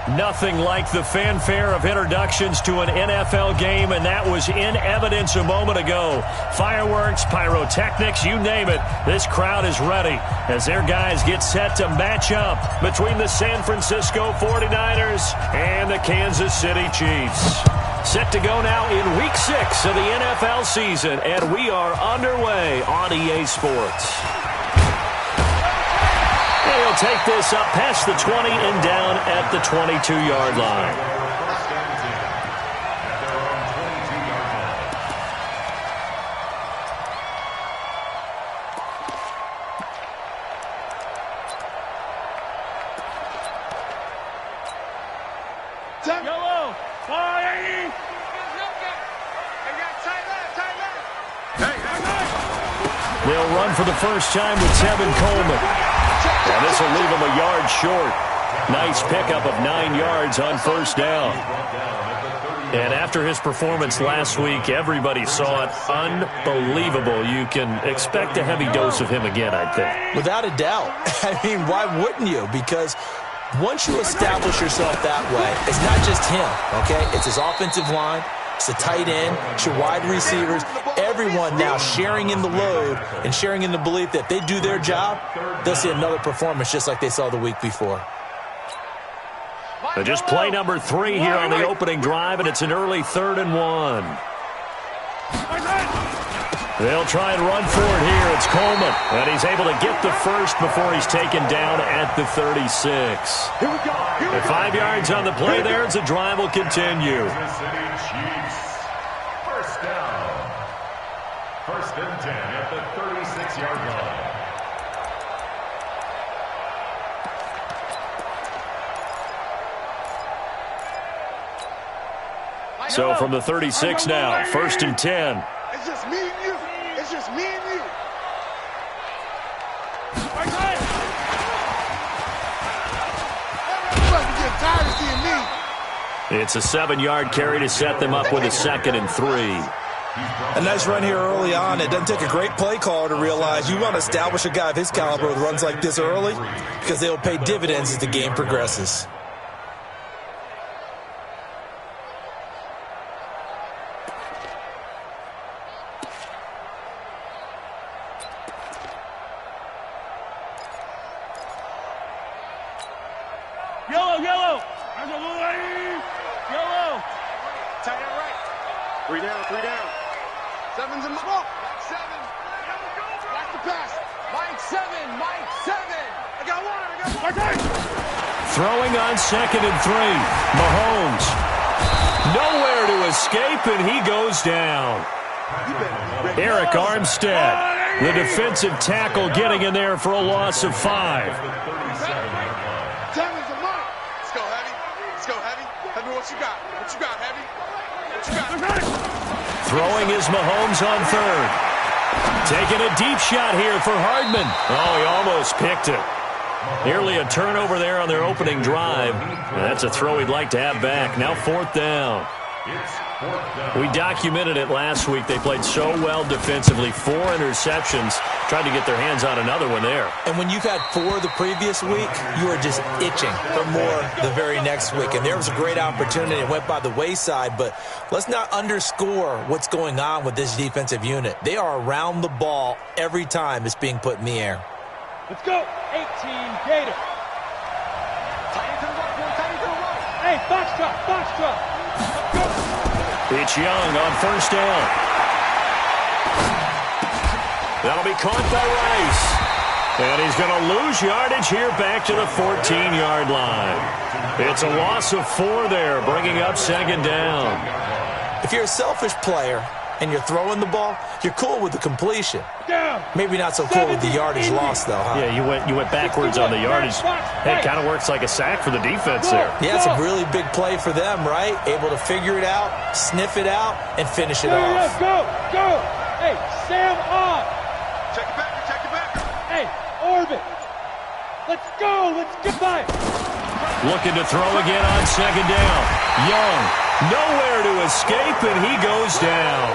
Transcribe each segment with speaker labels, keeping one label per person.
Speaker 1: Nothing like the fanfare of introductions to an NFL game, and that was in evidence a moment ago. Fireworks, pyrotechnics, you name it. This crowd is ready as their guys get set to match up between the San Francisco 49ers and the Kansas City Chiefs. Set to go now in Week 6 of the NFL season, and we are underway on EA Sports. He'll take this up past the 20 and down at the 22-yard line.
Speaker 2: Yellow.
Speaker 1: They'll run for the first time with Tevin Coleman. And this will leave him a yard short. Nice pickup of 9 yards on first down. And after his performance last week, everybody saw it. Unbelievable. You can expect a heavy dose of him again, I think.
Speaker 3: Without a doubt. I mean, why wouldn't you? Because once you establish yourself that way, it's not just him, okay? It's his offensive line. It's the tight end. It's your wide receivers. Everyone now sharing in the load and sharing in the belief that they do their job, they'll see another performance just like they saw the week before.
Speaker 1: So just play number 3 here on the opening drive, and it's an early 3rd and 1. They'll try and run for it here. It's Coleman, and he's able to get the first before he's taken down at the 36. At 5 yards on the play there as the drive will continue.
Speaker 4: First down. 1st and 10 at the 36-yard line.
Speaker 1: So from the 36 now, 1st and 10.
Speaker 2: It's just me and you. It's just me and you. Everybody getting tired of seeing me.
Speaker 1: It's a 7-yard carry to set them up with a 2nd and 3.
Speaker 3: A nice run here early on. It doesn't take a great play caller to realize you want to establish a guy of his caliber with runs like this early because they will pay dividends as the game progresses.
Speaker 2: Yellow. Yellow. Tight end right. 3 down. 7's in the ball. 7. Back to pass. Mike 7. I got one.
Speaker 1: Throwing on 2nd and 3. Mahomes. Nowhere to escape, and he goes down. Eric Armstead, the defensive tackle, getting in there for a loss of 5.
Speaker 2: 7's a Mike. Let's go, Heavy. Heavy, what you got? Heavy?
Speaker 1: Throwing is Mahomes on 3rd. Taking a deep shot here for Hardman. Oh, he almost picked it. Nearly a turnover there on their opening drive. That's a throw he'd like to have back. Now 4th down. We documented it last week. They played so well defensively. 4 interceptions. Tried to get their hands on another one there.
Speaker 3: And when you've had 4 the previous week, you are just itching for more the very next week. And there was a great opportunity. It went by the wayside, but let's not underscore what's going on with this defensive unit. They are around the ball every time it's being put in the air.
Speaker 2: Let's go. 18 Gator. Tight end to the right. Hey, box drop.
Speaker 1: It's Young on 1st down. That'll be caught by Rice. And he's going to lose yardage here back to the 14-yard line. It's a loss of 4 there, bringing up 2nd down.
Speaker 3: If you're a selfish player and you're throwing the ball, you're cool with the completion. Maybe not so cool with the yardage loss, though, huh?
Speaker 1: Yeah, you went backwards on the yardage. It kind of works like a sack for the defense there.
Speaker 3: Yeah, it's a really big play for them, right? Able to figure it out, sniff it out, and finish it off.
Speaker 2: Go. Hey, Sam on. Check it back. Hey, Orbit. Let's go by.
Speaker 1: Looking to throw again on 2nd down. Young, nowhere to escape, and he goes down.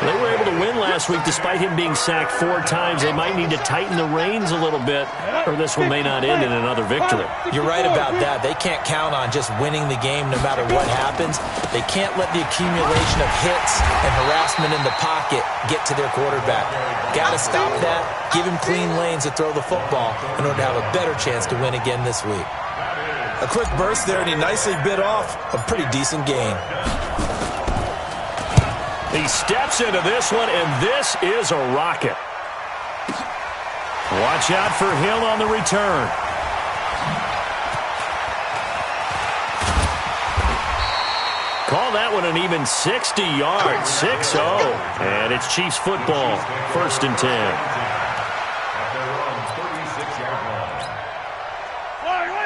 Speaker 1: They were able to win last week despite him being sacked 4 times. They might need to tighten the reins a little bit, or this one may not end in another victory.
Speaker 3: You're right about that. They can't count on just winning the game no matter what happens. They can't let the accumulation of hits and harassment in the pocket get to their quarterback. Got to stop that, give him clean lanes to throw the football in order to have a better chance to win again this week. A quick burst there, and he nicely bit off a pretty decent gain.
Speaker 1: He steps into this one, and this is a rocket. Watch out for him on the return. Call that one an even 60 yards, 6-0. And it's Chiefs football, 1st and 10.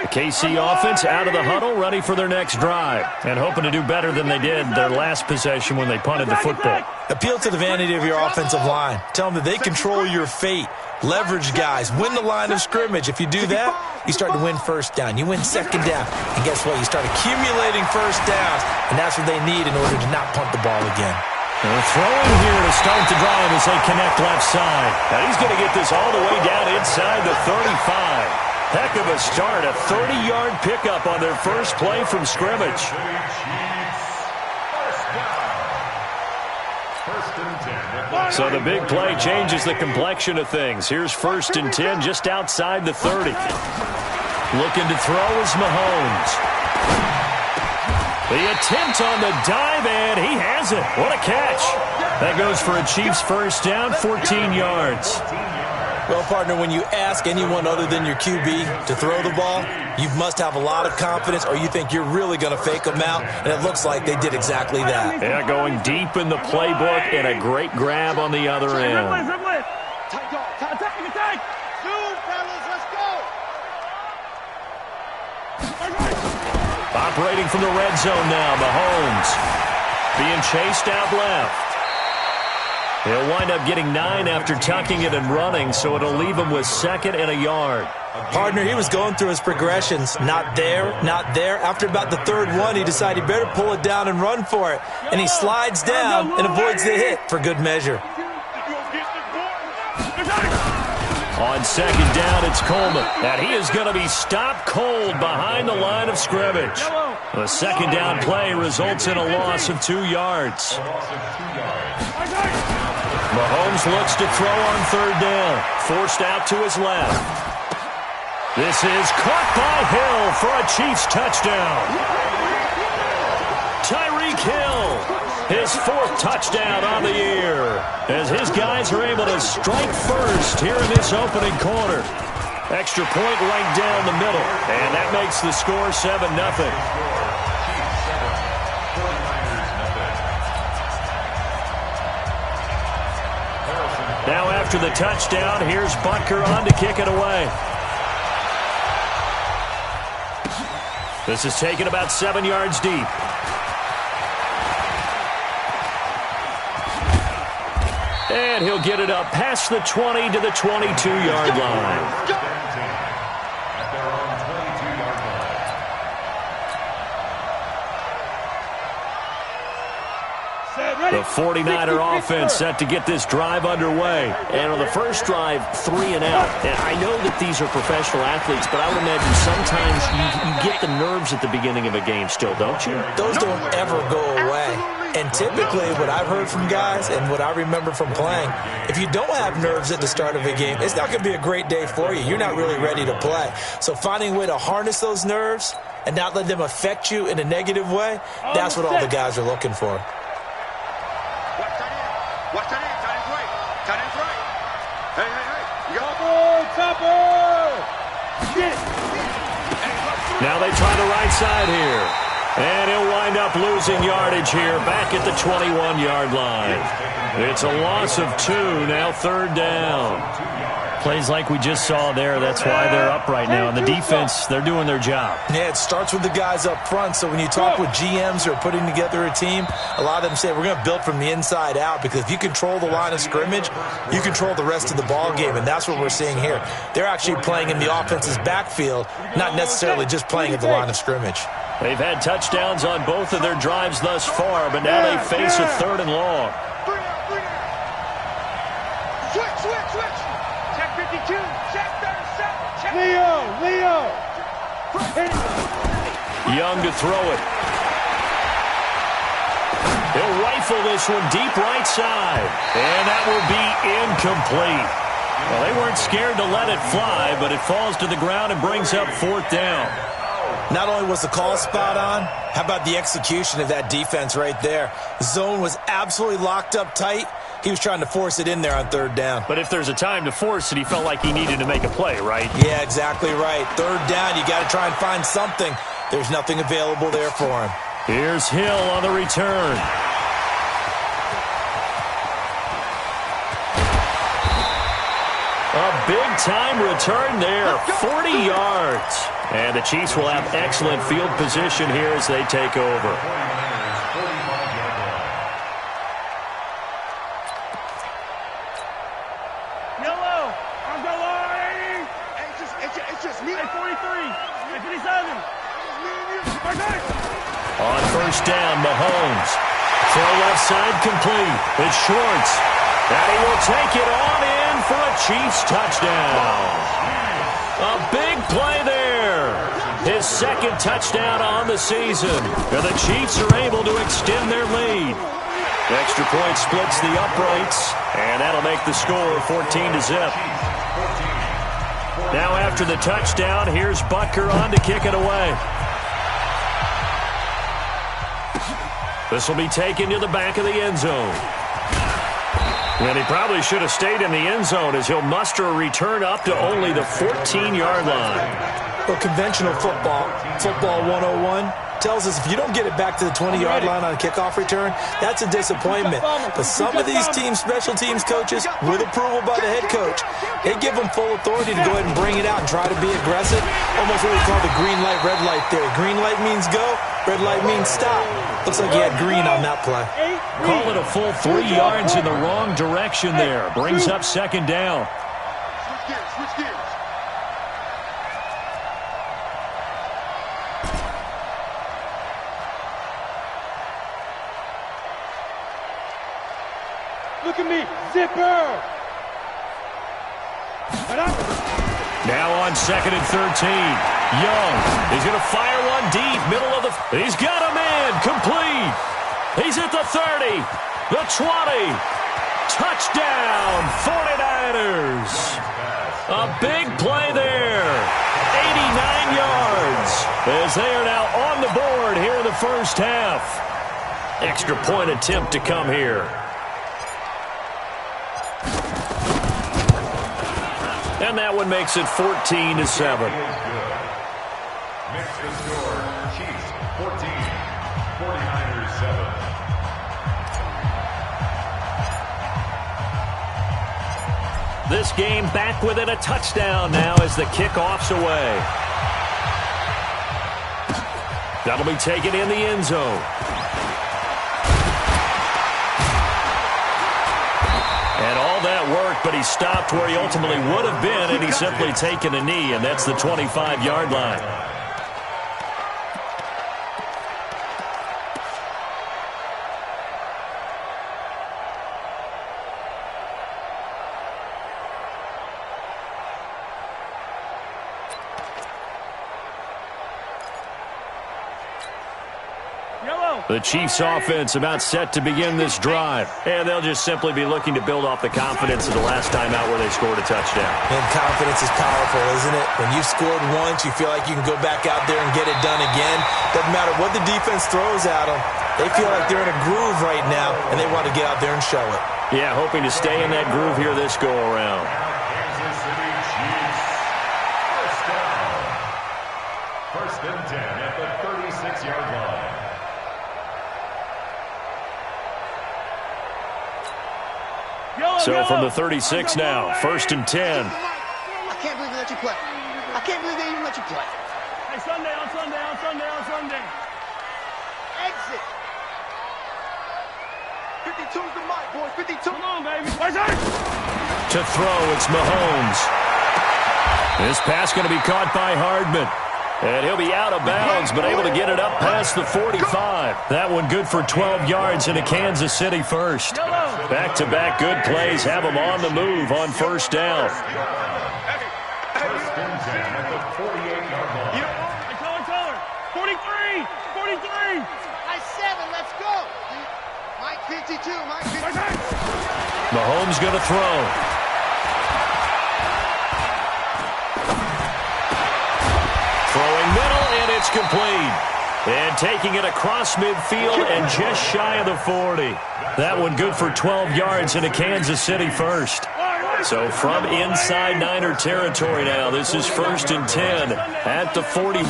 Speaker 1: KC offense out of the huddle, ready for their next drive, and hoping to do better than they did their last possession when they punted the football.
Speaker 3: Appeal to the vanity of your offensive line. Tell them that they control your fate. Leverage guys. Win the line of scrimmage. If you do that, you start to win first down. You win second down. And guess what? You start accumulating first downs, and that's what they need in order to not punt the ball again.
Speaker 1: And they're throwing here to start the drive as they connect left side. Now he's going to get this all the way down inside the 35. Heck of a start, a 30-yard pickup on their first play from scrimmage. So the big play changes the complexion of things. Here's 1st and 10 just outside the 30. Looking to throw is Mahomes. The attempt on the dive, and he has it. What a catch. That goes for a Chiefs first down, 14 yards.
Speaker 3: Well, partner, when you ask anyone other than your QB to throw the ball, you must have a lot of confidence, or you think you're really going to fake them out, and it looks like they did exactly that.
Speaker 1: Yeah, going deep in the playbook and a great grab on the other end. Operating from the red zone now, Mahomes being chased out left. He'll wind up getting 9 after tucking it and running, so it'll leave him with 2nd and a yard.
Speaker 3: Partner, he was going through his progressions. Not there, not there. After about the 3rd one, he decided he better pull it down and run for it. And he slides down and avoids the hit for good measure.
Speaker 1: On 2nd down, it's Coleman. And he is going to be stopped cold behind the line of scrimmage. The 2nd down play results in a loss of 2 yards. Mahomes looks to throw on 3rd down. Forced out to his left. This is caught by Hill for a Chiefs touchdown. Tyreek Hill, his 4th touchdown on the year, as his guys are able to strike first here in this opening quarter. Extra point right down the middle, and that makes the score 7-0. Now after the touchdown, here's Butker on to kick it away. This is taken about 7 yards deep. And he'll get it up past the 20 to the 22-yard line. The 49er offense set to get this drive underway. And on the first drive, 3 and out. And I know that these are professional athletes, but I would imagine sometimes you get the nerves at the beginning of a game still, don't you?
Speaker 3: Those don't ever go away. And typically what I've heard from guys and what I remember from playing, if you don't have nerves at the start of a game, it's not going to be a great day for you. You're not really ready to play. So finding a way to harness those nerves and not let them affect you in a negative way, that's what all the guys are looking for.
Speaker 2: Watch tight end. Tight end's right. Tight end's right. Hey, hey, hey. You got
Speaker 1: Now they try the right side here. And he'll wind up losing yardage here back at the 21-yard line. It's a loss of 2, now 3rd down. Plays like we just saw there, that's why they're up right now. And the defense, they're doing their job.
Speaker 3: Yeah, it starts with the guys up front. So when you talk with GMs who are putting together a team, a lot of them say we're going to build from the inside out, because if you control the line of scrimmage, you control the rest of the ball game, and that's what we're seeing here. They're actually playing in the offense's backfield, not necessarily just playing at the line of scrimmage.
Speaker 1: They've had touchdowns on both of their drives thus far, but now they face a 3rd and long.
Speaker 2: Leo.
Speaker 1: Young to throw it. He'll rifle this one deep right side. And that will be incomplete. Well, they weren't scared to let it fly, but it falls to the ground and brings up 4th down.
Speaker 3: Not only was the call spot on, how about the execution of that defense right there? The zone was absolutely locked up tight. He was trying to force it in there on 3rd down.
Speaker 1: But if there's a time to force it, he felt like he needed to make a play, right?
Speaker 3: Yeah, exactly right. 3rd down, you got to try and find something. There's nothing available there for him.
Speaker 1: Here's Hill on the return. A big-time return there, 40 yards. And the Chiefs will have excellent field position here as they take over.
Speaker 2: Yellow. I'm going. It's just me. 43. 57.
Speaker 1: On 1st down, Mahomes. Throw left side complete. It's Schwartz. And he will take it on in for a Chiefs touchdown. A big play there. His 2nd touchdown on the season. And the Chiefs are able to extend their lead. Extra point splits the uprights. And that'll make the score 14-0. Now after the touchdown, here's Butker on to kick it away. This will be taken to the back of the end zone. And he probably should have stayed in the end zone as he'll muster a return up to only the 14-yard line.
Speaker 3: Well, conventional football 101, tells us if you don't get it back to the 20-yard line on a kickoff return, that's a disappointment. But some of these teams, special teams coaches, with approval by the head coach, they give them full authority to go ahead and bring it out and try to be aggressive. Almost what we call the green light, red light theory. Green light means go, red light means stop. Looks like he had green on that play.
Speaker 1: Call it a full 3 yards in the wrong direction there. Brings up 2nd down.
Speaker 2: Switch gears. Look at me, zipper.
Speaker 1: Now on 2nd and 13. Young is going to fire one deep, middle of the... He's got a man, complete. He's at the 30, the 20. Touchdown, 49ers. A big play there. 89 yards as they are now on the board here in the 1st half. Extra point attempt to come here. And that one makes it 14-7.
Speaker 4: Makes the score Chiefs 14, 49ers 7.
Speaker 1: This game back within a touchdown now as the kickoff's away. That'll be taken in the end zone. And all that worked, but he stopped where he ultimately would have been, and he's simply taken a knee, and that's the 25-yard line. The Chiefs offense about set to begin this drive. And they'll just simply be looking to build off the confidence of the last time out where they scored a touchdown.
Speaker 3: And confidence is powerful, isn't it? When you've scored once, you feel like you can go back out there and get it done again. Doesn't matter what the defense throws at them. They feel like they're in a groove right now, and they want to get out there and show it.
Speaker 1: Yeah, hoping to stay in that groove here this go-around.
Speaker 4: Kansas City Chiefs. First down. 1st and 10 at the 36-yard line.
Speaker 1: So from the 36 now, 1st and 10.
Speaker 2: I can't believe they let you play. I can't believe they even let you play. Hey, Sunday. Exit. 52's the mic, boys. 52. Come on, baby.
Speaker 1: To throw, it's Mahomes. This pass going to be caught by Hardman. And he'll be out of bounds, but able to get it up past the 45. That one good for 12 yards into Kansas City first. Back-to-back good plays have them on the move on 1st down.
Speaker 4: 1st and 10 at the 48.
Speaker 2: High 7, let's go. Mike 52, Mike 52.
Speaker 1: Mahomes going to throw. Throwing middle, and it's complete. And taking it across midfield and just shy of the 40. That one good for 12 yards into Kansas City first. So from inside Niner territory now, this is 1st and 10 at the 41.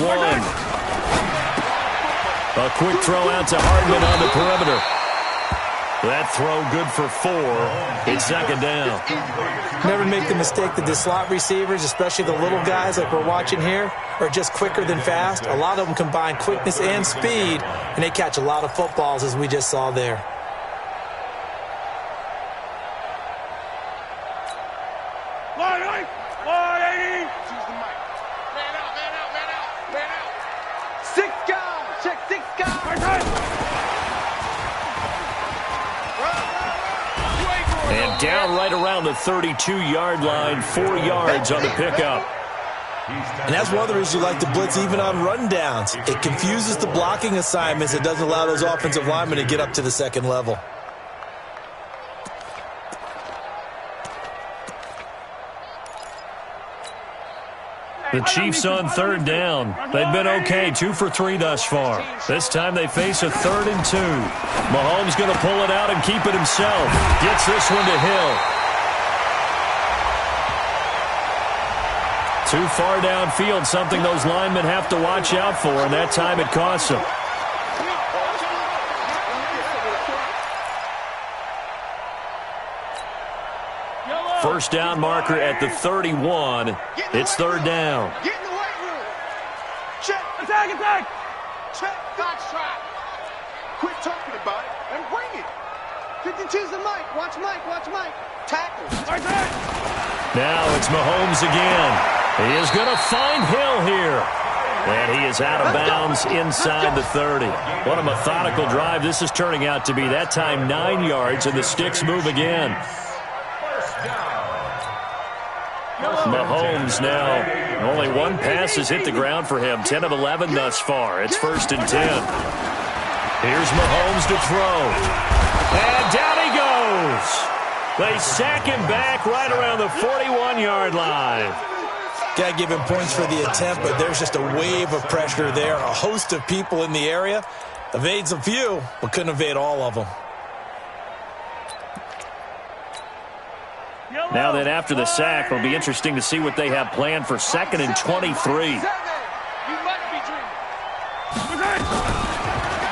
Speaker 1: A quick throw out to Hardman on the perimeter. That throw good for 4. It's 2nd down.
Speaker 3: Never make the mistake that the slot receivers, especially the little guys like we're watching here, are just quicker than fast. A lot of them combine quickness and speed, and they catch a lot of footballs, as we just saw there.
Speaker 1: And down right around the 32-yard line, 4 yards on the pickup.
Speaker 3: And that's one of the reasons you like to blitz even on rundowns. It confuses the blocking assignments. It doesn't allow those offensive linemen to get up to the second level.
Speaker 1: The Chiefs on 3rd down. They've been okay, 2 for 3 thus far. This time they face a 3rd and 2. Mahomes going to pull it out and keep it himself. Gets this one to Hill. Too far downfield, something those linemen have to watch out for, and that time it costs them. First down marker at the 31. It's 3rd down.
Speaker 2: Get in the weight room. Check. Attack, attack. Check. Dodge trap. Quit talking about it and bring it. 52's the Mike. Watch Mike. Watch Mike. Tackle.
Speaker 1: Now it's Mahomes again. He is going to find Hill here. And he is out of bounds inside the 30. What a methodical drive this is turning out to be. That time 9 yards, and the sticks move again. Mahomes now, only one pass has hit the ground for him. 10 of 11 thus far. It's 1st and 10. Here's Mahomes to throw. And down he goes. They sack him back right around the 41-yard line.
Speaker 3: Got to give him points for the attempt, but there's just a wave of pressure there. A host of people in the area. Evades a few, but couldn't evade all of them.
Speaker 1: Now that after the sack, it'll be interesting to see what they have planned for 2nd and 23.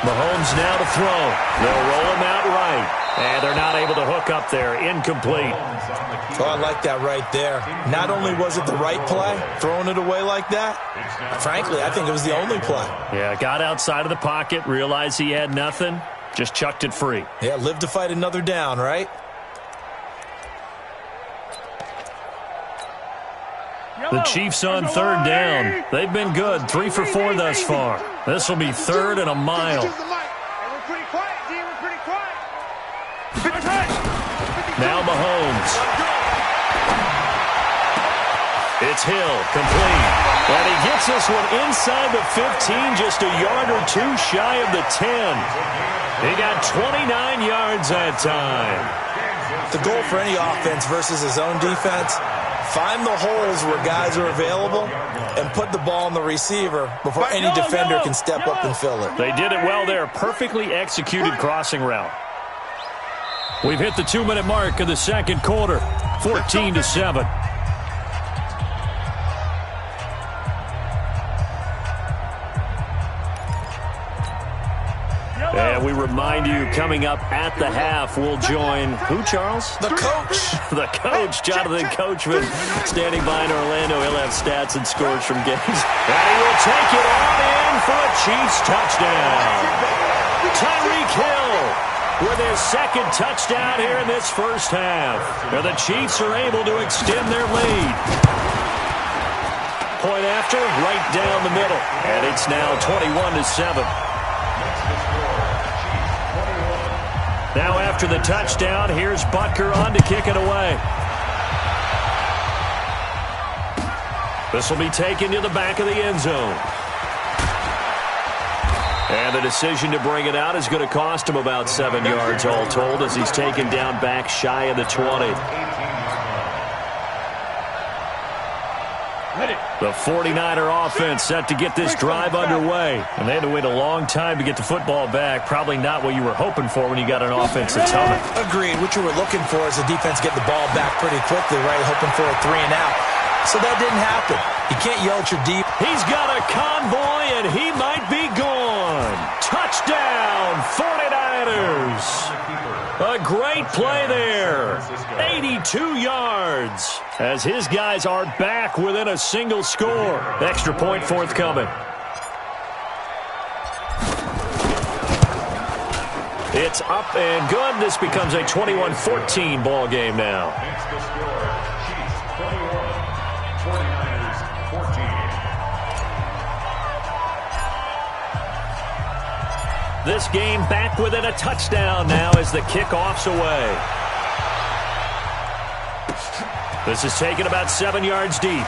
Speaker 1: Mahomes now to throw. They'll roll him out right. And they're not able to hook up there. Incomplete.
Speaker 3: Oh, I like that right there. Not only was it the right play, throwing it away like that, frankly, I think it was the only play.
Speaker 1: Yeah, got outside of the pocket, realized he had nothing, just chucked it free.
Speaker 3: Yeah, live to fight another down, right?
Speaker 1: The Chiefs on 3rd down. They've been good, 3 for 4 thus far. This will be 3rd and a mile. Now Mahomes. It's Hill, complete. And he gets this one inside the 15, just a yard or 2 shy of the 10. He got 29 yards that time.
Speaker 3: The goal for any offense versus his own defense, find the holes where guys are available and put the ball on the receiver before any defender can step up and fill it.
Speaker 1: They did it well there. Perfectly executed crossing route. We've hit the 2-minute mark of the 2nd quarter. 14-7. And we remind you, coming up at the half, we'll join who, Charles?
Speaker 3: The coach.
Speaker 1: The coach, Jonathan Coachman, standing by in Orlando. He'll have stats and scores from games. And he will take it on in for a Chiefs touchdown. Tyreek Hill with his 2nd touchdown here in this first half. And the Chiefs are able to extend their lead. Point after, right down the middle. And it's now 21-7. Now after the touchdown, here's Butker on to kick it away. This will be taken to the back of the end zone. And the decision to bring it out is going to cost him about 7 yards all told as he's taken down back shy of the 20. The 49er offense set to get this drive underway. And they had to wait a long time to get the football back. Probably not what you were hoping for when you got an offensive tunnel.
Speaker 3: Agreed. What you were looking for is the defense getting the ball back pretty quickly, right? Hoping for a 3 and out. So that didn't happen. You can't yell at your deep.
Speaker 1: He's got a convoy, and he might be gone. Touchdown, 49ers. A great play there. 82 yards as his guys are back within a single score. Extra point forthcoming. It's up and good. This becomes a 21-14 ball game now.
Speaker 4: It's the score. Chiefs 21, 49ers 14.
Speaker 1: This game back within a touchdown now as the kickoff's away. This is taken about 7 yards deep.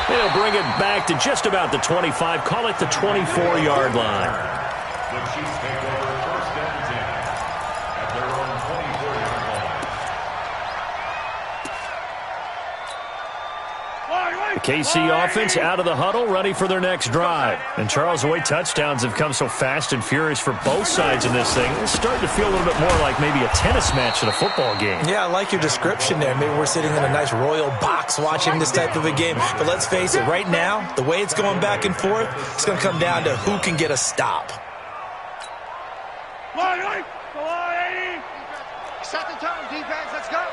Speaker 1: They'll bring it back to just about the 25. Call it the 24-yard line.
Speaker 4: The Chiefs take over 1st and 10 at their own 24-yard line.
Speaker 1: The KC offense out of the huddle, ready for their next drive. And Charles, the way touchdowns have come so fast and furious for both sides in this thing, it's starting to feel a little bit more like maybe a tennis match at a football game.
Speaker 3: Yeah, I like your description there. Maybe we're sitting in a nice royal box watching this type of a game. But let's face it, right now, the way it's going back and forth, it's going to come down to who can get a stop.
Speaker 2: Set the tone, defense. Let's go.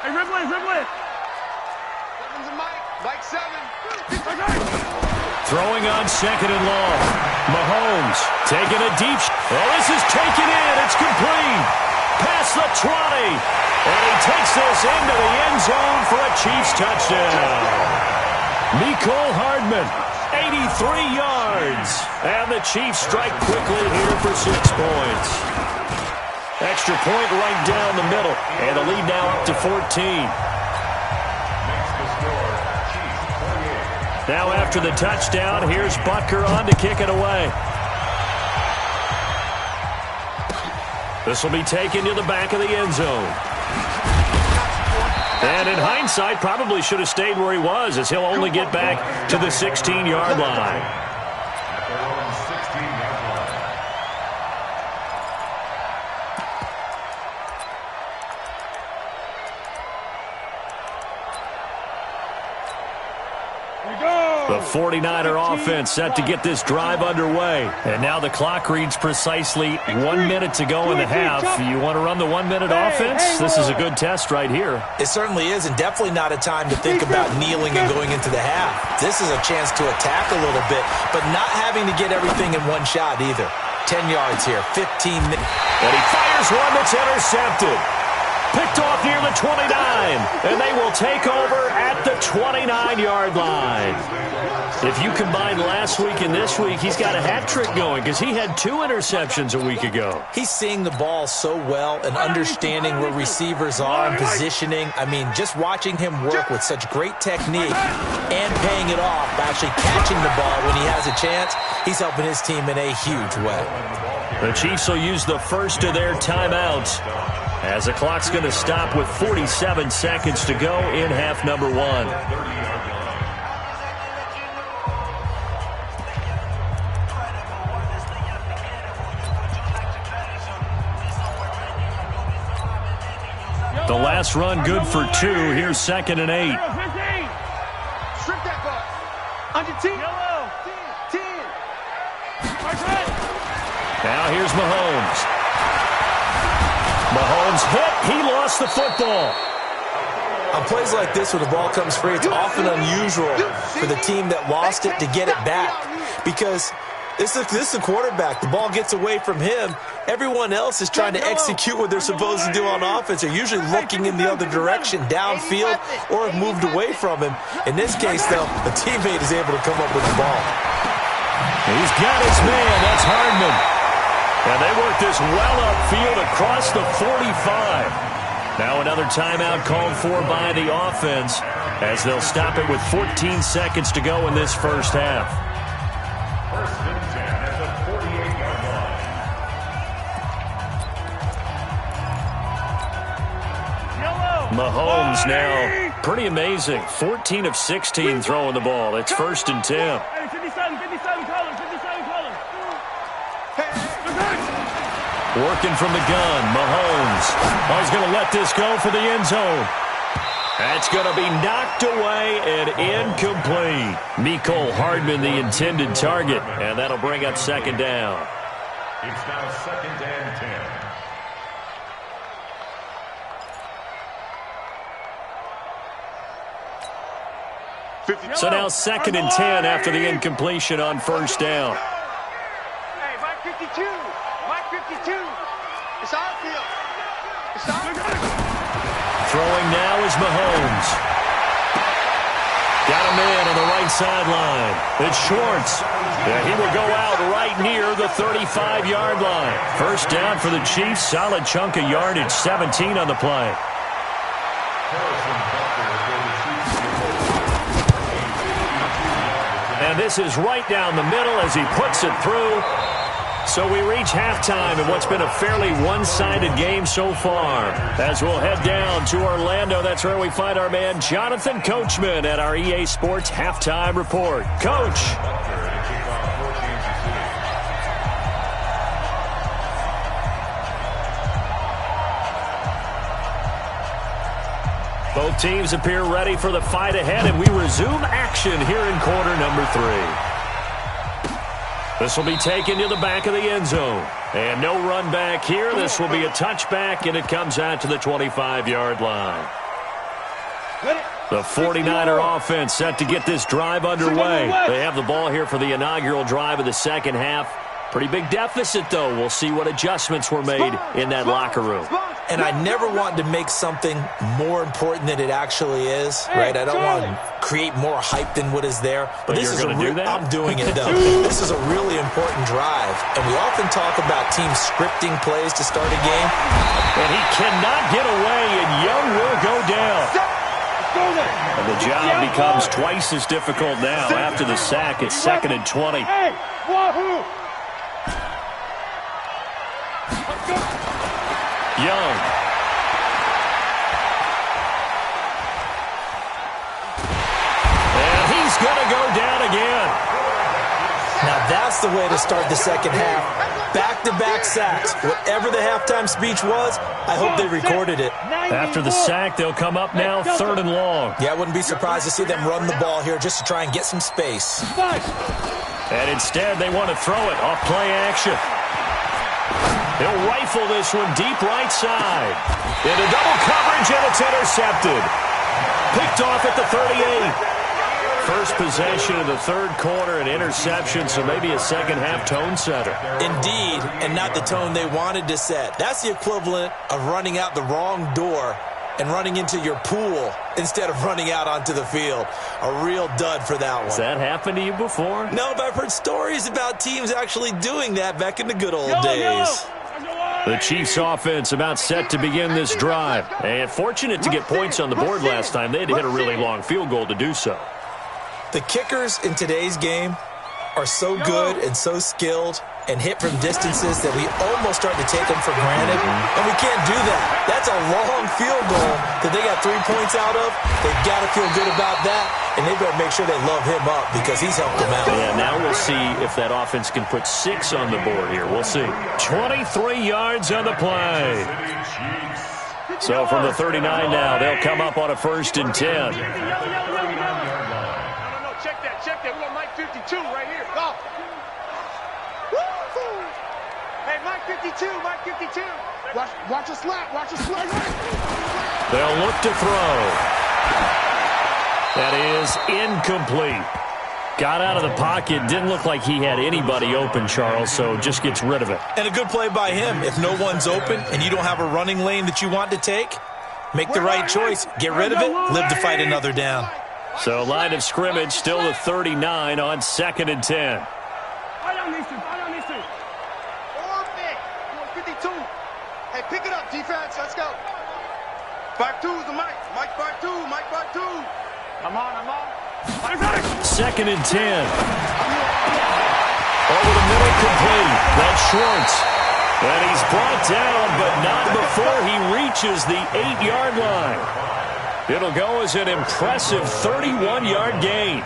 Speaker 2: Hey, Ripley. Sevens and Mike 7.
Speaker 1: Throwing on 2nd and long. Mahomes taking a deep Oh, this is taken in. It's complete. Past the 20. And he takes this into the end zone for a Chiefs touchdown. Mecole Hardman, 83 yards. And the Chiefs strike quickly here for 6 points. Extra point right down the middle. And the lead now up to 14. Now after the touchdown, here's Butker on to kick it away. This will be taken to the back of the end zone. And in hindsight, probably should have stayed where he was, as he'll only get back to the 16-yard line. The 49er offense set to get this drive underway. And now the clock reads precisely 1 minute to go in the half. You want to run the 1 minute offense? This is a good test right here.
Speaker 3: It certainly is, and definitely not a time to think about kneeling and going into the half. This is a chance to attack a little bit, but not having to get everything in one shot either. 10 yards here, 15 minutes.
Speaker 1: And he fires one that's intercepted. Picked off near the 29, and they will take over at the 29-yard line. If you combine last week and this week, he's got a hat trick going because he had 2 interceptions a week ago.
Speaker 3: He's seeing the ball so well and understanding where receivers are and positioning. I mean, just watching him work with such great technique and paying it off, actually catching the ball when he has a chance, he's helping his team in a huge way.
Speaker 1: The Chiefs will use the first of their timeouts, as the clock's going to stop with 47 seconds to go in half number 1. The last run good for 2. Here's 2nd and 8.
Speaker 2: Strip that ball. On your team. Yellow. 10.
Speaker 1: Now here's Mahomes. Mahomes hit. He lost the football.
Speaker 3: On plays like this, when the ball comes free, it's often unusual for the team that lost it to get it back. Because this is a quarterback. The ball gets away from him. Everyone else is trying to execute what they're supposed to do on offense. They're usually looking in the other direction, downfield, or have moved away from him. In this case, though, the teammate is able to come up with the ball.
Speaker 1: He's got his man. That's Hardman. And they work this well upfield across the 45. Now another timeout called for by the offense as they'll stop it with 14 seconds to go in this first half.
Speaker 4: First and 10 at the 48-yard line.
Speaker 1: Mahomes now pretty amazing. 14 of 16 throwing the ball. It's first and 10.
Speaker 5: Hey, 57, call him.
Speaker 1: Working from the gun, Mahomes. Oh, he's going to let this go for the end zone. That's going to be knocked away and incomplete. Mecole Hardman, the intended target, and that'll bring up second down.
Speaker 4: It's now second and
Speaker 2: 50.
Speaker 1: So now second and 10 after the incompletion on first down.
Speaker 2: Hey, Mike 52. Mike 52. It's our field. It's our field.
Speaker 1: Throwing now is Mahomes. Got him in on the right sideline. It's Schwartz. Yeah, he will go out right near the 35-yard line. First down for the Chiefs. Solid chunk of yardage. 17 on the play. And this is right down the middle as he puts it through. So we reach halftime in what's been a fairly one-sided game so far. As we'll head down to Orlando, that's where we find our man Jonathan Coachman at our EA Sports Halftime Report. Coach. Both teams appear ready for the fight ahead, and we resume action here in quarter number 3. This will be taken to the back of the end zone. And no run back here. This will be a touchback, and it comes out to the 25-yard line. The 49er offense set to get this drive underway. They have the ball here for the inaugural drive of the second half. Pretty big deficit, though. We'll see what adjustments were made in that locker room.
Speaker 3: And I never want to make something more important than it actually is, right? I don't want to create more hype than what is there. But this is
Speaker 1: going to do that?
Speaker 3: I'm doing it, though. This is a really important drive. And we often talk about teams scripting plays to start a game.
Speaker 1: And he cannot get away, and Young will go down. And the job becomes twice as difficult now after the sack. It's second and 20.
Speaker 5: Hey, wahoo!
Speaker 1: Young. And he's going to go down again.
Speaker 3: Now that's the way to start the second half. Back-to-back sacks. Whatever the halftime speech was, I hope they recorded it.
Speaker 1: After the sack, they'll come up now third and long.
Speaker 3: Yeah, I wouldn't be surprised to see them run the ball here just to try and get some space.
Speaker 1: And instead, they want to throw it off play action. He'll rifle this one deep right side. Into double coverage, and it's intercepted. Picked off at the 38. First possession of the third quarter, an interception, so maybe a second-half tone setter.
Speaker 3: Indeed, and not the tone they wanted to set. That's the equivalent of running out the wrong door and running into your pool instead of running out onto the field. A real dud for that one.
Speaker 1: Has that happened to you before?
Speaker 3: No, but I've heard stories about teams actually doing that back in the good old days.
Speaker 1: The Chiefs offense about set to begin this drive. And fortunate to get points on the board last time. They had to hit a really long field goal to do so.
Speaker 3: The kickers in today's game are so good and so skilled and hit from distances that we almost start to take them for granted. And we can't do that. That's a long field goal that they got 3 points out of. They've got to feel good about that, and they better make sure they love him up because he's helped them out.
Speaker 1: Yeah, now we'll see if that offense can put 6 on the board here. We'll see. 23 yards on the play. So from the 39 now, they'll come up on a first and 10.
Speaker 2: Check that. We got Mike 52 right here. Go. Hey, Mike 52. Watch a slap.
Speaker 1: They'll look to throw. That is incomplete. Got out of the pocket. Didn't look like he had anybody open, Charles, so just gets rid of it.
Speaker 3: And a good play by him. If no one's open and you don't have a running lane that you want to take, make the right choice. Get rid of it. Live to fight another down.
Speaker 1: So line of scrimmage still the 39 on second and 10.
Speaker 5: I don't need to.
Speaker 2: Perfect. 52. Hey, pick it up, defense. Let's go. 5-2 is the Mike. Mike 5-2. I'm on.
Speaker 1: Second and 10. Over the middle, complete. That's Schwartz. And he's brought down, but not before he reaches the 8-yard line. It'll go as an impressive 31-yard gain.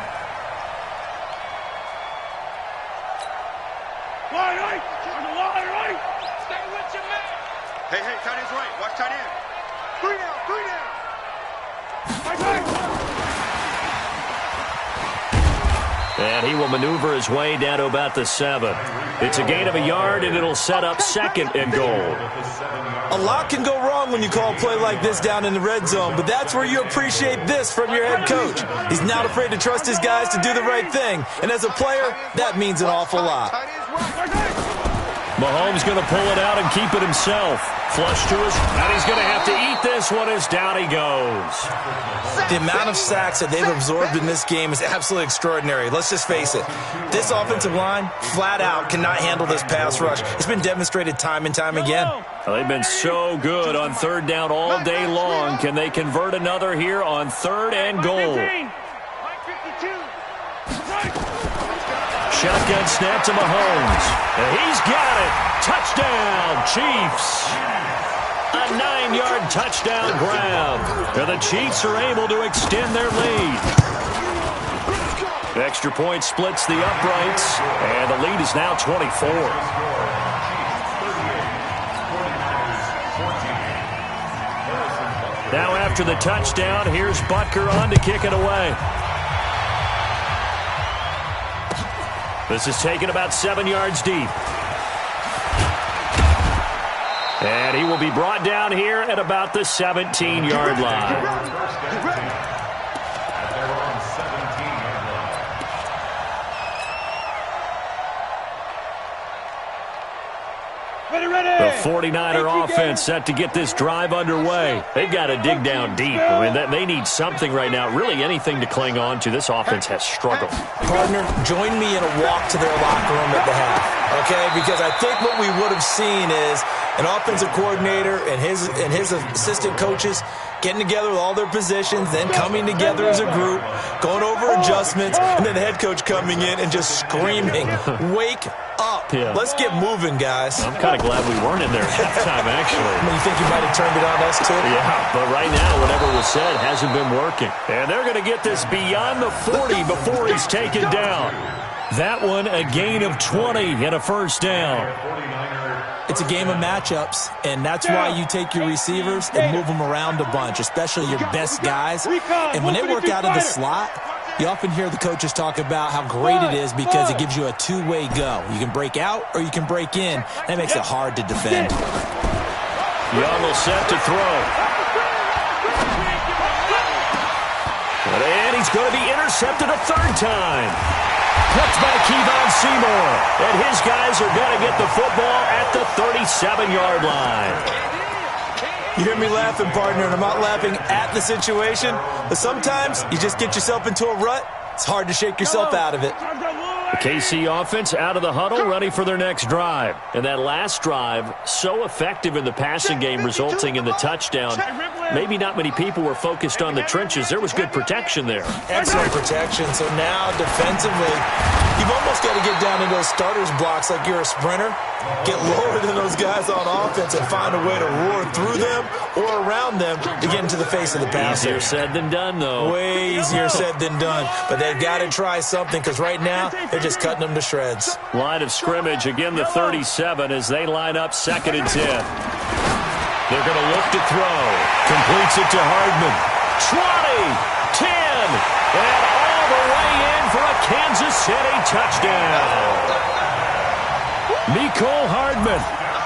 Speaker 5: Right.
Speaker 2: Stay with your man. Hey, tight end's right. Watch tight end. 3 down.
Speaker 1: And he will maneuver his way down to about the 7. It's a gain of a yard, and it'll set up second and goal.
Speaker 3: A lot can go wrong when you call a play like this down in the red zone, but that's where you appreciate this from your head coach. He's not afraid to trust his guys to do the right thing, and as a player, that means an awful lot.
Speaker 1: Mahomes going to pull it out and keep it himself. Flush to us, and he's going to have to eat this one as down he goes.
Speaker 3: The amount of sacks that they've absorbed in this game is absolutely extraordinary. Let's just face it. This offensive line, flat out, cannot handle this pass rush. It's been demonstrated time and time again.
Speaker 1: Well, they've been so good on third down all day long. Can they convert another here on third and goal? Shotgun snap to Mahomes. And he's got it. Touchdown, Chiefs. A 9-yard touchdown grab. And the Chiefs are able to extend their lead. The extra point splits the uprights, and the lead is now 24. Now after the touchdown, here's Butker on to kick it away. This is taken about 7 yards deep. And he will be brought down here at about the 17-yard line. The 49er offense set to get this drive underway. They've got to dig down deep. I mean, they need something right now, really anything to cling on to. This offense has struggled.
Speaker 3: Partner, join me in a walk to their locker room at the half, okay? Because I think what we would have seen is an offensive coordinator and his assistant coaches getting together with all their positions, then coming together as a group, going over adjustments, and then the head coach coming in and just screaming, wake up.
Speaker 1: Yeah.
Speaker 3: Let's get moving, guys.
Speaker 1: I'm kind of glad we weren't in there at halftime, actually.
Speaker 3: I mean, you think you might have turned it on us, too?
Speaker 1: Yeah, but right now, whatever was said hasn't been working. And they're going to get this beyond the 40 before he's taken down. That one, a gain of 20 and a first down.
Speaker 3: It's a game of matchups, and that's why you take your receivers and move them around a bunch, especially your best guys. And when they work out of the slot, you often hear the coaches talk about how great it is because it gives you a two-way go. You can break out or you can break in. That makes it hard to defend.
Speaker 1: Young will set to throw. And he's going to be intercepted a third time. Picked by Kevon Seymour. And his guys are going to get the football at the 37-yard line.
Speaker 3: You hear me laughing, partner, and I'm not laughing at the situation, but sometimes you just get yourself into a rut. It's hard to shake yourself out of it.
Speaker 1: The KC offense out of the huddle, ready for their next drive. And that last drive, so effective in the passing game, resulting in the touchdown. Maybe not many people were focused on the trenches. There was good protection there.
Speaker 3: Excellent protection. So now, defensively, you've almost got to get down into those starters blocks like you're a sprinter. Get lower than those guys on offense and find a way to roar through them or around them to get into the face of the passer.
Speaker 1: Easier said than done, though.
Speaker 3: Way easier said than done. But they've got to try something because right now they're just cutting them to shreds.
Speaker 1: Line of scrimmage, again the 37 as they line up 2nd and 10. They're going to look to throw. Completes it to Hardman. 20, 10, and all the way in for a Kansas City touchdown. Mecole Hardman,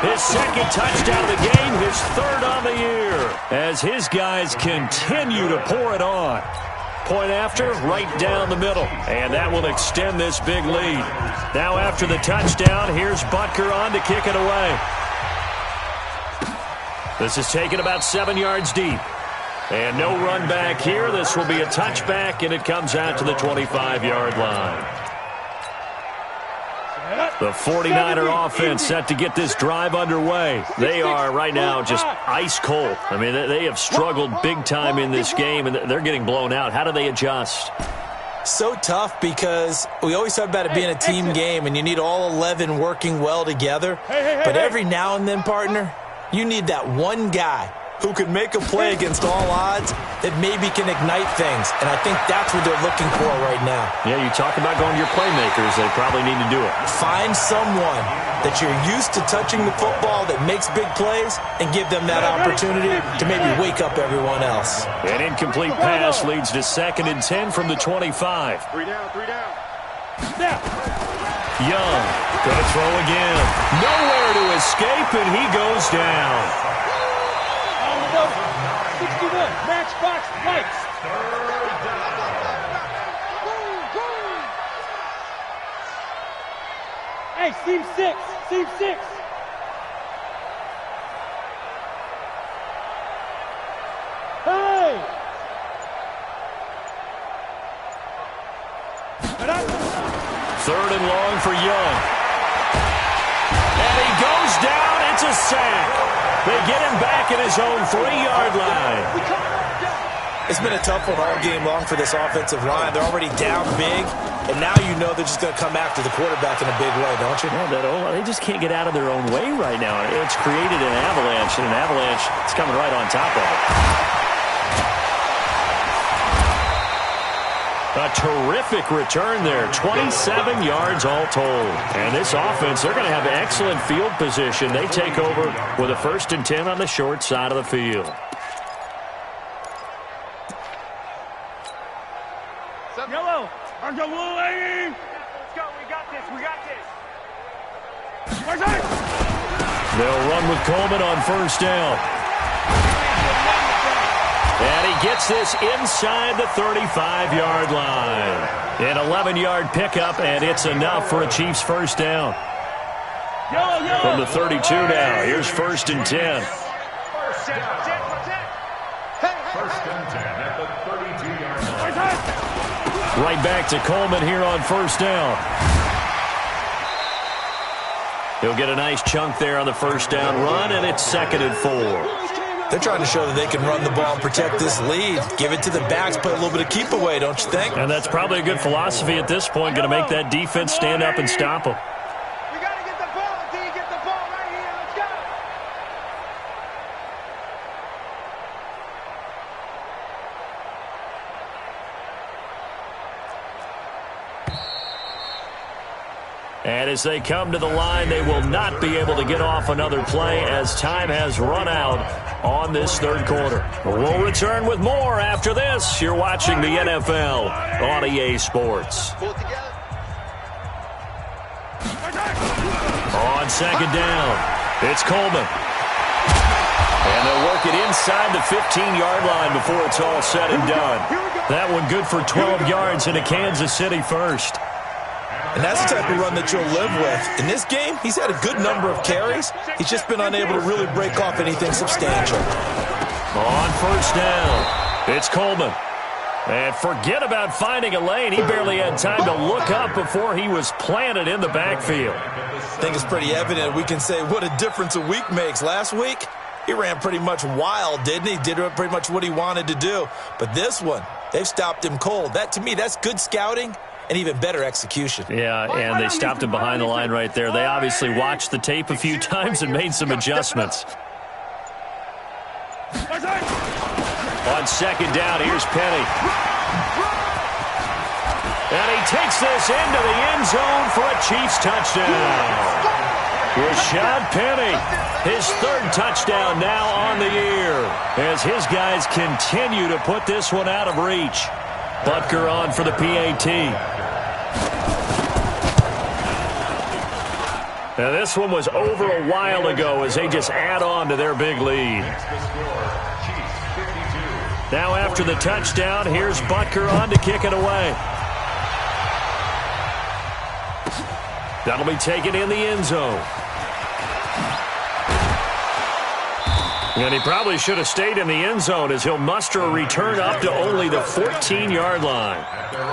Speaker 1: his second touchdown of the game, his third on the year, as his guys continue to pour it on. Point after, right down the middle, and that will extend this big lead. Now after the touchdown, here's Butker on to kick it away. This is taken about 7 yards deep. And no run back here. This will be a touchback, and it comes out to the 25-yard line. The 49er offense set to get this drive underway. They are right now just ice cold. I mean, they have struggled big time in this game, and they're getting blown out. How do they adjust?
Speaker 3: So tough because we always talk about it being a team game, and you need all 11 working well together. But every now and then, partner, you need that one guy who can make a play against all odds that maybe can ignite things. And I think that's what they're looking for right now.
Speaker 1: Yeah, you talk about going to your playmakers. They probably need to do it.
Speaker 3: Find someone that you're used to touching the football that makes big plays and give them that opportunity to maybe wake up everyone else.
Speaker 1: An incomplete pass leads to 2nd and 10 from the 25.
Speaker 2: 3 down, 3 down.
Speaker 1: Young, gonna throw again. Nowhere to escape, and he goes down.
Speaker 5: 61, matchbox lights. Hey, seam 6, seam 6. Hey!
Speaker 1: 3rd and long for Young. And he goes down. It's a sack. They get him back at his own 3-yard line.
Speaker 3: It's been a tough one all game long for this offensive line. They're already down big, and now you know they're just going to come after the quarterback in a big way, don't you?
Speaker 1: Yeah, they just can't get out of their own way right now. It's created an avalanche, and an avalanche is coming right on top of it. A terrific return there, 27 yards all told. And this offense, they're going to have excellent field position. They take over with a 1st and 10 on the short side of the field.
Speaker 5: Yellow, let's go, lady. Let's go, we got this, we got this.
Speaker 1: They'll run with Coleman on 1st down. And he gets this inside the 35-yard line. An 11-yard pickup, and it's enough for a Chiefs 1st down. From the 32 now, here's 1st and 10.
Speaker 4: 1st and 10 at the 32-yard line.
Speaker 1: Right back to Coleman here on 1st down. He'll get a nice chunk there on the 1st down run, and it's 2nd and 4.
Speaker 3: They're trying to show that they can run the ball and protect this lead. Give it to the backs, play a little bit of keep away, don't you think?
Speaker 1: And that's probably a good philosophy at this point, going to make that defense stand up and stop them.
Speaker 2: We got to get the ball, D. Get the ball right here. Let's go.
Speaker 1: And as they come to the line, they will not be able to get off another play as time has run out on this 3rd quarter. We'll return with more after this. You're watching the NFL on EA Sports.
Speaker 2: Pull it together.
Speaker 1: On 2nd down, it's Coleman. And they'll work it inside the 15-yard line before it's all said and done. That one good for 12 yards in a Kansas City 1st.
Speaker 3: And that's the type of run that you'll live with. In this game, he's had a good number of carries. He's just been unable to really break off anything substantial.
Speaker 1: On 1st down, it's Coleman. And forget about finding a lane. He barely had time to look up before he was planted in the backfield.
Speaker 3: I think it's pretty evident. We can say what a difference a week makes. Last week, he ran pretty much wild, didn't he? Did pretty much what he wanted to do. But this one, they've stopped him cold. That, to me, that's good scouting and even better execution.
Speaker 1: Yeah, and they stopped him behind the line right there. They obviously watched the tape a few times and made some adjustments. On 2nd down, here's Penny. And he takes this into the end zone for a Chiefs touchdown. Rashad Penny, his 3rd touchdown now on the year, as his guys continue to put this one out of reach. Butker on for the PAT. Now this one was over a while ago as they just add on to their big lead. Now after the touchdown, here's Butker on to kick it away. That'll be taken in the end zone. And he probably should have stayed in the end zone as he'll muster a return up to only the 14-yard line.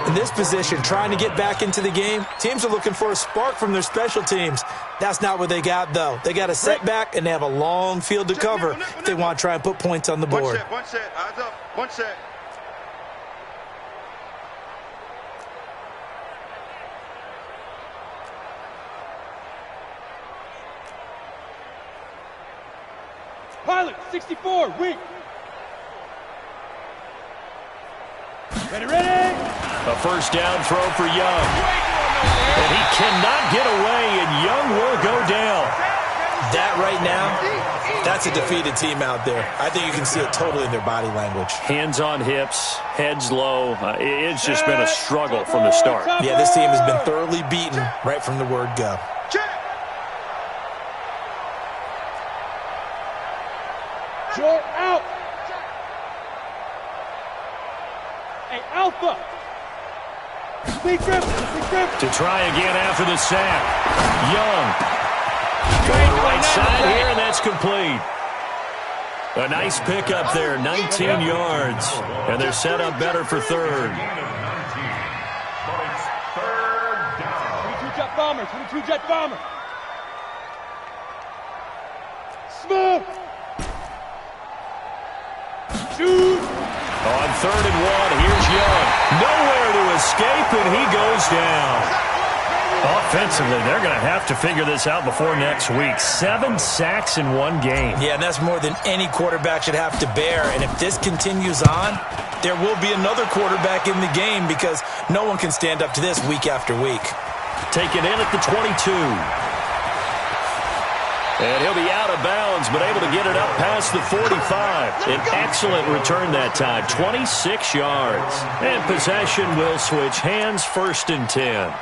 Speaker 3: In this position, trying to get back into the game, teams are looking for a spark from their special teams. That's not what they got, though. They got a setback, and they have a long field to cover if they want to try and put points on the board.
Speaker 2: One set, eyes up, one set.
Speaker 5: Pilot, 64, weak. Ready.
Speaker 1: A first down throw for Young. And he cannot get away, and Young will go down.
Speaker 3: That right now, that's a defeated team out there. I think you can see it totally in their body language.
Speaker 1: Hands on hips, heads low. It's just been a struggle from the start.
Speaker 3: Yeah, this team has been thoroughly beaten right from the word go.
Speaker 5: Short out. Hey, Alpha. Big grip.
Speaker 1: To try again after the sack. Young. Going right side here, and that's complete. A nice pickup there, 19 yards. And they're set up better for third.
Speaker 5: 22 jet bomber. Smooth. Shoot.
Speaker 1: On 3rd and 1, here's Young. Nowhere to escape, and he goes down. Offensively, they're going to have to figure this out before next week. 7 sacks in one game.
Speaker 3: Yeah, and that's more than any quarterback should have to bear. And if this continues on, there will be another quarterback in the game because no one can stand up to this week after week.
Speaker 1: Taken in at the 22. And he'll be out of bounds, but able to get it up past the 45. An excellent return that time, 26 yards. And possession will switch hands, 1st and 10.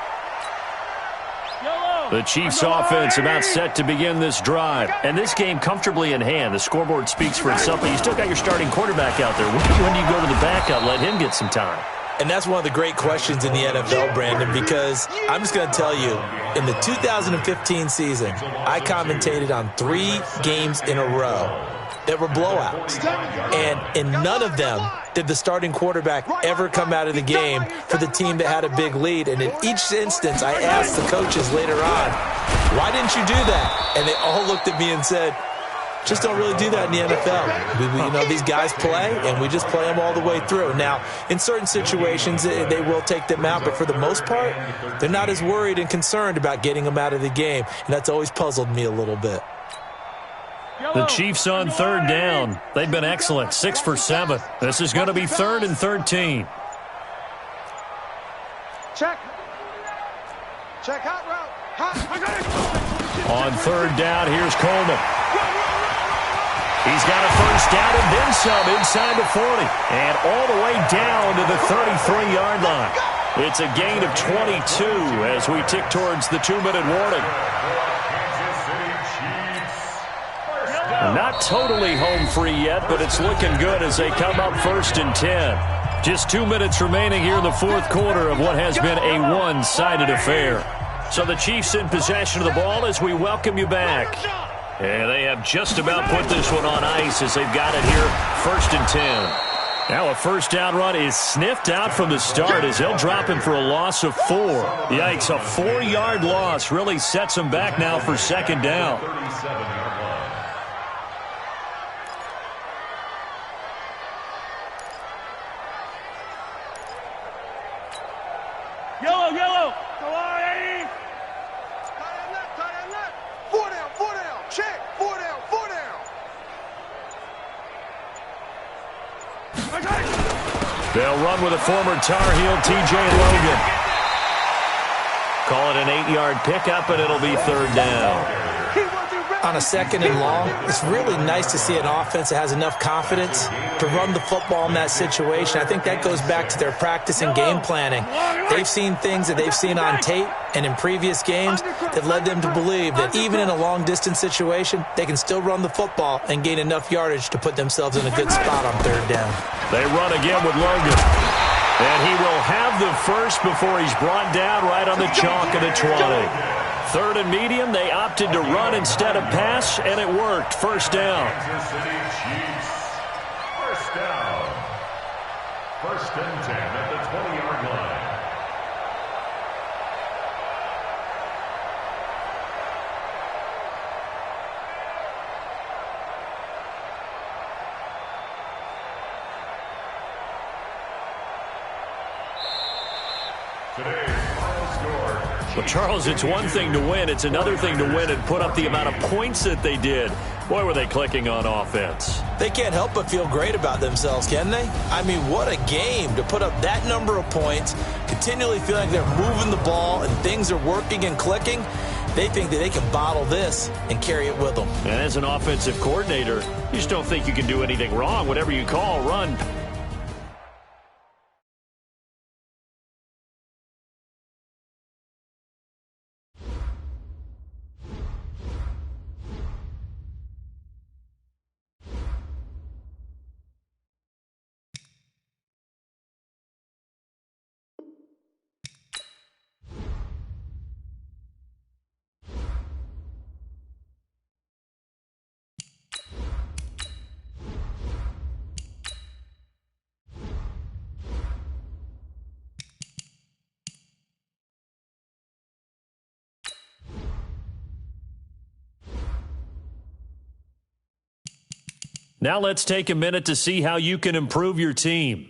Speaker 1: The Chiefs offense about set to begin this drive. And this game comfortably in hand. The scoreboard speaks for itself, but you still got your starting quarterback out there. When do you go to the backup, let him get some time?
Speaker 3: And that's one of the great questions in the NFL, Brandon, because I'm just going to tell you, in the 2015 season, I commentated on 3 games in a row that were blowouts. And in none of them did the starting quarterback ever come out of the game for the team that had a big lead. And in each instance, I asked the coaches later on, why didn't you do that? And they all looked at me and said, just don't really do that in the NFL. These guys play, and we just play them all the way through. Now, in certain situations, they will take them out, but for the most part, they're not as worried and concerned about getting them out of the game, and that's always puzzled me a little bit.
Speaker 1: The Chiefs on 3rd down. They've been excellent, 6 for 7. This is going to be 3rd and 13.
Speaker 2: Check hot route.
Speaker 1: On 3rd down, here's Coleman. He's got a first down and then some inside the 40. And all the way down to the 33-yard line. It's a gain of 22 as we tick towards the 2-minute warning. Not totally home free yet, but it's looking good as they come up 1st and 10. Just 2 minutes remaining here in the 4th quarter of what has been a one-sided affair. So the Chiefs in possession of the ball as we welcome you back. And they have just about put this one on ice as they've got it here, 1st and 10. Now a first down run is sniffed out from the start as they'll drop him for a loss of 4. Yikes, a 4-yard loss really sets him back now for 2nd down.
Speaker 4: 37-yard line.
Speaker 5: Yellow. Go on, Eddie.
Speaker 2: Tight end left. 4 down. Check. 4 down.
Speaker 1: They'll run with a former Tar Heel, TJ Logan. Call it an 8-yard pickup, and it'll be 3rd down.
Speaker 3: On a 2nd and long, it's really nice to see an offense that has enough confidence to run the football in that situation. I think that goes back to their practice and game planning. They've seen things that they've seen on tape and in previous games that led them to believe that even in a long-distance situation, they can still run the football and gain enough yardage to put themselves in a good spot on 3rd down.
Speaker 1: They run again with Logan. And he will have the first before he's brought down right on the chalk of the 20. Third and medium, they opted to run instead of pass, and it worked. First down.
Speaker 4: Kansas City Chiefs. First down. First and 10 at the 20-yard line. Today's final score.
Speaker 1: Well, Charles, it's one thing to win. It's another thing to win and put up the amount of points that they did. Boy, were they clicking on offense.
Speaker 3: They can't help but feel great about themselves, can they? I mean, what a game to put up that number of points, continually feeling like they're moving the ball and things are working and clicking. They think that they can bottle this and carry it with them.
Speaker 1: And as an offensive coordinator, you just don't think you can do anything wrong. Whatever you call, run. Now let's take a minute to see how you can improve your team.